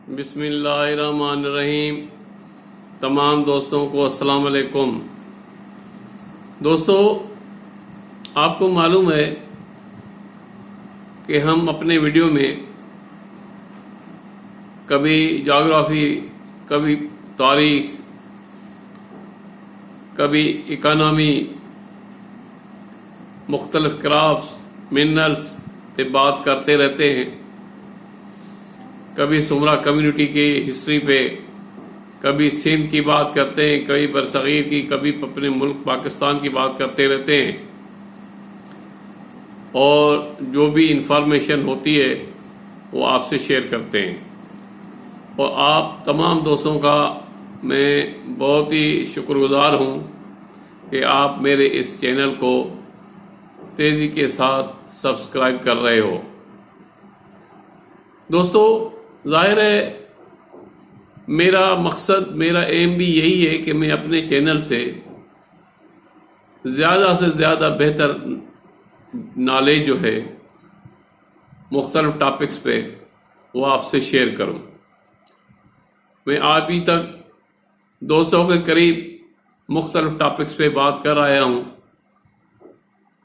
بسم اللہ الرحمن الرحیم۔ تمام دوستوں کو السلام علیکم۔ دوستو، آپ کو معلوم ہے کہ ہم اپنے ویڈیو میں کبھی جغرافی، کبھی تاریخ، کبھی اکانومی، مختلف کرافٹس، منرلز پہ بات کرتے رہتے ہیں، کبھی سمرہ کمیونٹی کی ہسٹری پہ، کبھی سندھ کی بات کرتے ہیں، کبھی برصغیر کی، کبھی اپنے ملک پاکستان کی بات کرتے رہتے ہیں، اور جو بھی انفارمیشن ہوتی ہے وہ آپ سے شیئر کرتے ہیں۔ اور آپ تمام دوستوں کا میں بہت ہی شکر گزار ہوں کہ آپ میرے اس چینل کو تیزی کے ساتھ سبسکرائب کر رہے ہو۔ دوستو، ظاہر ہے میرا مقصد، میرا ایم بھی یہی ہے کہ میں اپنے چینل سے زیادہ سے زیادہ بہتر نالج جو ہے مختلف ٹاپکس پہ وہ آپ سے شیئر کروں۔ میں ابھی تک 200 کے قریب مختلف ٹاپکس پہ بات کر آیا ہوں،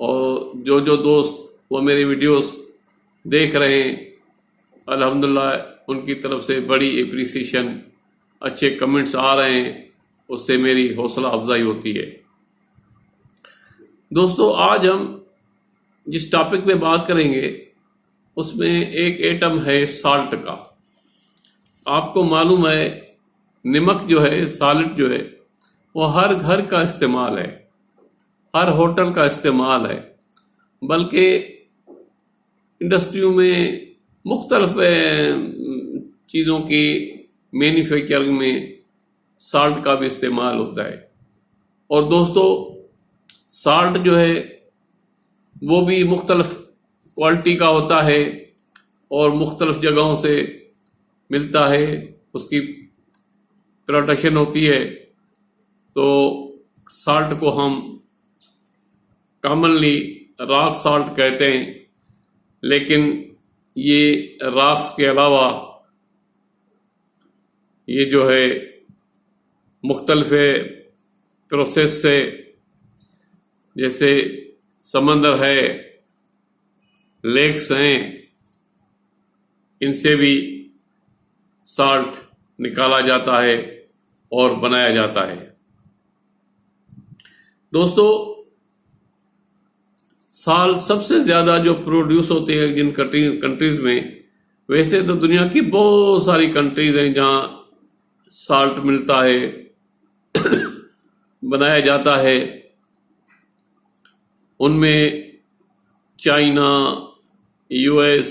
اور جو دوست وہ میری ویڈیوز دیکھ رہے ہیں، الحمدللہ ان کی طرف سے بڑی اپریسیشن، اچھے کمنٹس آ رہے ہیں، اس سے میری حوصلہ افزائی ہوتی ہے۔ دوستو، آج ہم جس ٹاپک پہ بات کریں گے اس میں ایک ایٹم ہے سالٹ کا۔ آپ کو معلوم ہے نمک جو ہے، سالٹ جو ہے، وہ ہر گھر کا استعمال ہے، ہر ہوٹل کا استعمال ہے، بلکہ انڈسٹریوں میں مختلف چیزوں کی مینوفیکچرنگ میں سالٹ کا بھی استعمال ہوتا ہے۔ اور دوستو، سالٹ جو ہے وہ بھی مختلف کوالٹی کا ہوتا ہے اور مختلف جگہوں سے ملتا ہے، اس کی پروڈکشن ہوتی ہے۔ تو سالٹ کو ہم کامنلی راک سالٹ کہتے ہیں، لیکن یہ راکس کے علاوہ یہ جو ہے مختلف پروسیس سے، جیسے سمندر ہے، لیکس ہیں، ان سے بھی سالٹ نکالا جاتا ہے اور بنایا جاتا ہے۔ دوستو، سال سب سے زیادہ جو پروڈیوس ہوتے ہیں جن کنٹریز میں، ویسے تو دنیا کی بہت ساری کنٹریز ہیں جہاں سالٹ ملتا ہے، بنایا جاتا ہے۔ ان میں China, U S,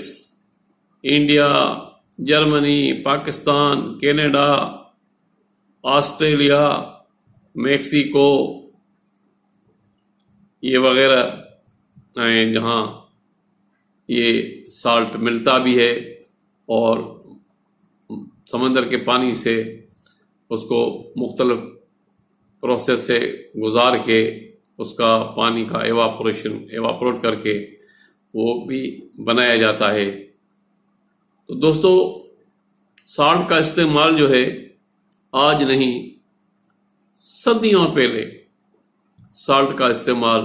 India, Germany, Pakistan, Canada, Australia, Mexico, یہ وغیرہ ہیں جہاں یہ سالٹ ملتا بھی ہے، اور سمندر کے پانی سے اس کو مختلف پروسیس سے گزار کے اس کا پانی کا ایواپوریٹ کر کے وہ بھی بنایا جاتا ہے۔ تو دوستو، سالٹ کا استعمال جو ہے آج نہیں، صدیوں پہلے سالٹ کا استعمال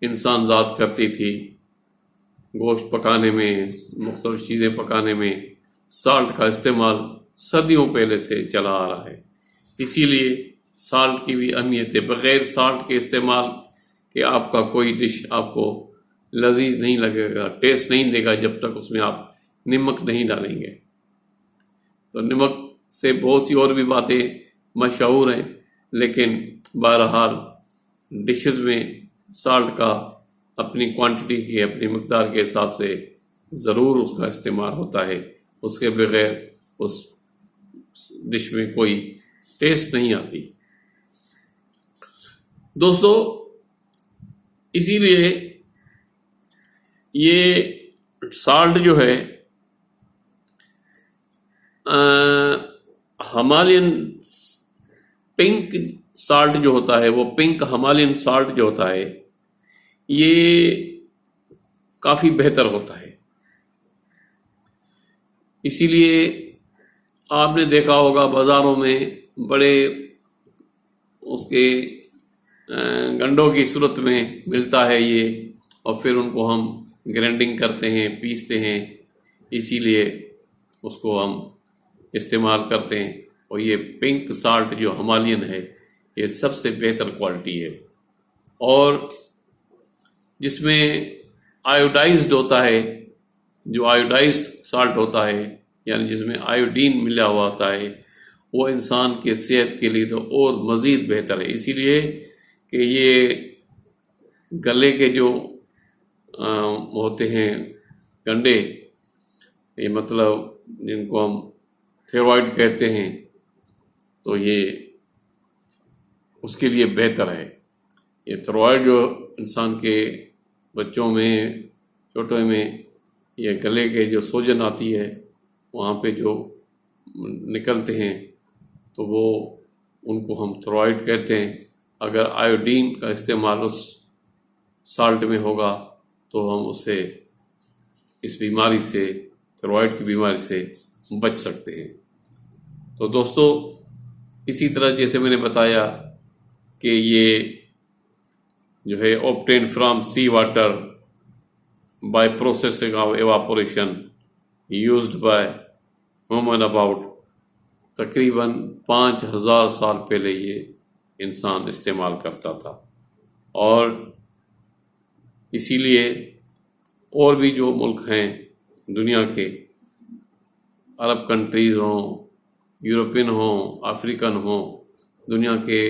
انسان ذات کرتی تھی۔ گوشت پکانے میں، مختلف چیزیں پکانے میں سالٹ کا استعمال صدیوں پہلے سے چلا آ رہا ہے۔ اسی لیے سالٹ کی بھی اہمیت ہے۔ بغیر سالٹ کے استعمال کہ آپ کا کوئی ڈش آپ کو لذیذ نہیں لگے گا، ٹیسٹ نہیں دے گا، جب تک اس میں آپ نمک نہیں ڈالیں گے۔ تو نمک سے بہت سی اور بھی باتیں مشہور ہیں، لیکن بہرحال ڈشز میں سالٹ کا اپنی کوانٹٹی کی، اپنی مقدار کے حساب سے ضرور اس کا استعمال ہوتا ہے۔ اس کے بغیر اس ڈش میں کوئی ٹیسٹ نہیں آتی۔ دوستو، اسی لیے یہ سالٹ جو ہے ہمالین پنک سالٹ جو ہوتا ہے، وہ پنک ہمالین سالٹ جو ہوتا ہے، یہ کافی بہتر ہوتا ہے۔ اسی لیے آپ نے دیکھا ہوگا بازاروں میں بڑے اس کے گنڈوں کی صورت میں ملتا ہے یہ، اور پھر ان کو ہم گرائنڈنگ کرتے ہیں، پیستے ہیں، اسی لیے اس کو ہم استعمال کرتے ہیں۔ اور یہ پنک سالٹ جو ہمالین ہے یہ سب سے بہتر کوالٹی ہے، اور جس میں آیوڈائزڈ ہوتا ہے، جو آیوڈائزڈ سالٹ ہوتا ہے یعنی جس میں آیوڈین ملا ہوا ہوتا ہے، وہ انسان کے صحت کے لیے تو اور مزید بہتر ہے، اسی لیے کہ یہ گلے کے جو ہوتے ہیں گنڈے، یہ مطلب جن کو ہم تھائرائیڈ کہتے ہیں، تو یہ اس کے لیے بہتر ہے۔ یہ تھائرائیڈ جو انسان کے بچوں میں، چھوٹے میں، یہ گلے کے جو سوجن آتی ہے وہاں پہ جو نکلتے ہیں تو وہ ان کو ہم تھائرائیڈ کہتے ہیں۔ اگر آیوڈین کا استعمال اس سالٹ میں ہوگا تو ہم اس سے، اس بیماری سے، تھائرائیڈ کی بیماری سے بچ سکتے ہیں۔ تو دوستو، اسی طرح جیسے میں نے بتایا کہ یہ جو ہے obtained from sea water by processing of evaporation used by human about تقریباً 5000 سال پہلے یہ انسان استعمال کرتا تھا، اور اسی لیے اور بھی جو ملک ہیں دنیا کے، عرب کنٹریز ہوں، یورپین ہوں، افریقن ہوں، دنیا کے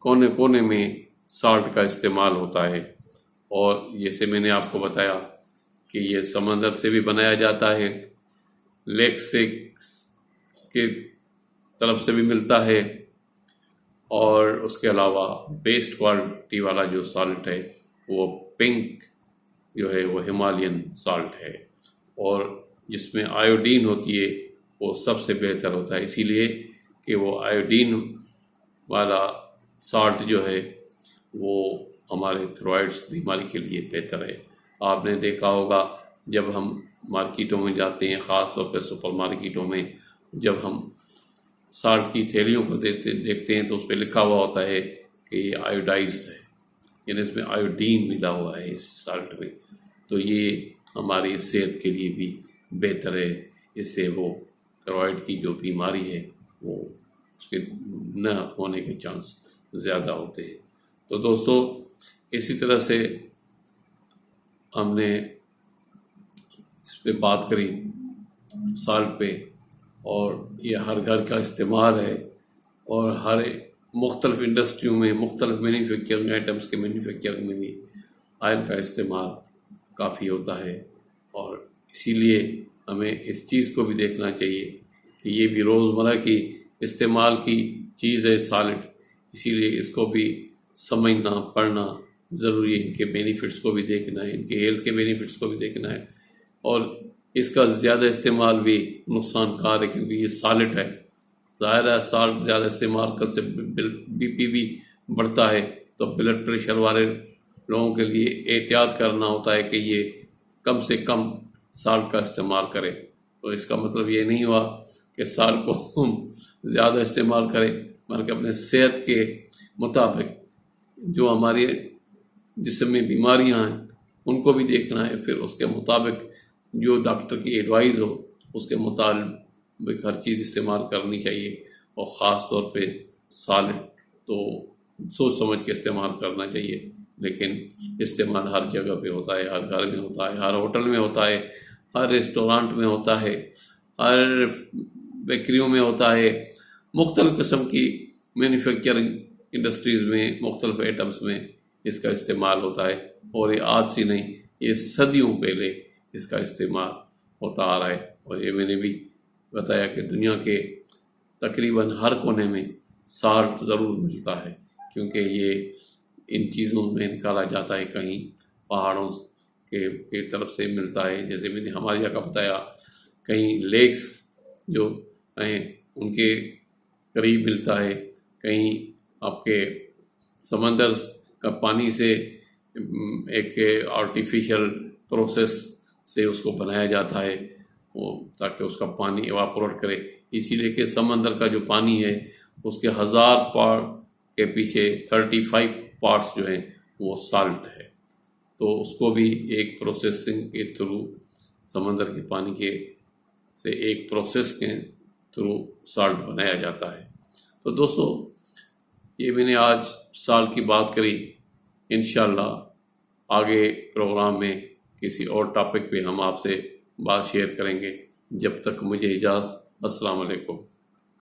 کونے کونے میں سالٹ کا استعمال ہوتا ہے۔ اور جیسے میں نے آپ کو بتایا کہ یہ سمندر سے بھی بنایا جاتا ہے، لیک سے کے طرف سے بھی ملتا ہے، اور اس کے علاوہ بیسٹ کوالٹی والا جو سالٹ ہے وہ پنک جو ہے وہ ہمالین سالٹ ہے، اور جس میں آیوڈین ہوتی ہے وہ سب سے بہتر ہوتا ہے، اسی لیے کہ وہ آیوڈین والا سالٹ جو ہے وہ ہمارے تھائرائیڈ بیماری کے لیے بہتر ہے۔ آپ نے دیکھا ہوگا جب ہم مارکیٹوں میں جاتے ہیں، خاص طور پہ سپر مارکیٹوں میں، جب ہم سالٹ کی تھیلیوں کو دیکھتے ہیں تو اس پہ لکھا ہوا ہوتا ہے کہ یہ آیوڈائزڈ ہے، یعنی اس میں آیوڈین ملا ہوا ہے اس سالٹ میں، تو یہ ہماری صحت کے لیے بھی بہتر ہے، اس سے وہ تھائرائیڈ کی جو بیماری ہے وہ اس کے نہ ہونے کے چانس زیادہ ہوتے ہیں۔ تو دوستو، اسی طرح سے ہم نے اس پہ بات کری سالٹ پہ، اور یہ ہر گھر کا استعمال ہے، اور ہر مختلف انڈسٹریوں میں، مختلف مینوفیکچرنگ آئٹمس کے مینوفیکچرنگ میں بھی آئل کا استعمال کافی ہوتا ہے، اور اسی لیے ہمیں اس چیز کو بھی دیکھنا چاہیے کہ یہ بھی روزمرہ کی استعمال کی چیز ہے سالٹ، اسی لیے اس کو بھی سمجھنا، پڑھنا ضروری ہے، ان کے بینیفٹس کو بھی دیکھنا ہے، ان کے ہیلتھ کے بینیفٹس کو بھی دیکھنا ہے، اور اس کا زیادہ استعمال بھی نقصان کار ہے، کیونکہ یہ سالٹ ہے، ظاہر ہے سالٹ زیادہ استعمال کرنے سے بی پی بھی بڑھتا ہے، تو بلڈ پریشر والے لوگوں کے لیے احتیاط کرنا ہوتا ہے کہ یہ کم سے کم سالٹ کا استعمال کرے۔ تو اس کا مطلب یہ نہیں ہوا کہ سالٹ کو ہم زیادہ استعمال کریں، بلکہ اپنے صحت کے مطابق جو ہمارے جسم میں بیماریاں ہیں ان کو بھی دیکھنا ہے، پھر اس کے مطابق جو ڈاکٹر کی ایڈوائز ہو اس کے مطابق ہر چیز استعمال کرنی چاہیے، اور خاص طور پہ سالٹ تو سوچ سمجھ کے استعمال کرنا چاہیے، لیکن استعمال ہر جگہ پہ ہوتا ہے، ہر گھر میں ہوتا ہے، ہر ہوٹل میں ہوتا ہے، ہر ریسٹورانٹ میں ہوتا ہے، ہر بیکریوں میں ہوتا ہے، مختلف قسم کی مینوفیکچرنگ انڈسٹریز میں، مختلف آئٹمس میں اس کا استعمال ہوتا ہے، اور یہ آج سے نہیں، یہ صدیوں پہلے اس کا استعمال ہوتا آ رہا ہے، اور یہ میں نے بھی بتایا کہ دنیا کے تقریباً ہر کونے میں سالٹ ضرور ملتا ہے، کیونکہ یہ ان چیزوں میں نکالا جاتا ہے، کہیں پہاڑوں کے طرف سے ملتا ہے، جیسے میں نے ہماری جگہ بتایا، کہیں لیکس جو ہیں ان کے قریب ملتا ہے، کہیں آپ کے سمندر کا پانی سے ایک آرٹیفیشل پروسیس سے اس کو بنایا جاتا ہے، تاکہ اس کا پانی ایواپوریٹ کرے. اسی لیے کہ سمندر کا جو پانی ہے اس کے 1000 پارٹ کے پیچھے 35 پارٹس جو ہیں وہ سالٹ ہے. تو اس کو بھی ایک پروسیسنگ کے تھرو سمندر کے پانی کے سے ایک پروسیس کے تھرو سالٹ بنایا جاتا ہے. تو دوستو یہ میں نے آج سال کی بات کری. انشاءاللہ آگے پروگرام میں کسی اور ٹاپک پہ ہم آپ سے بات شیئر کریں گے. جب تک مجھے اجازت. السلام علیکم.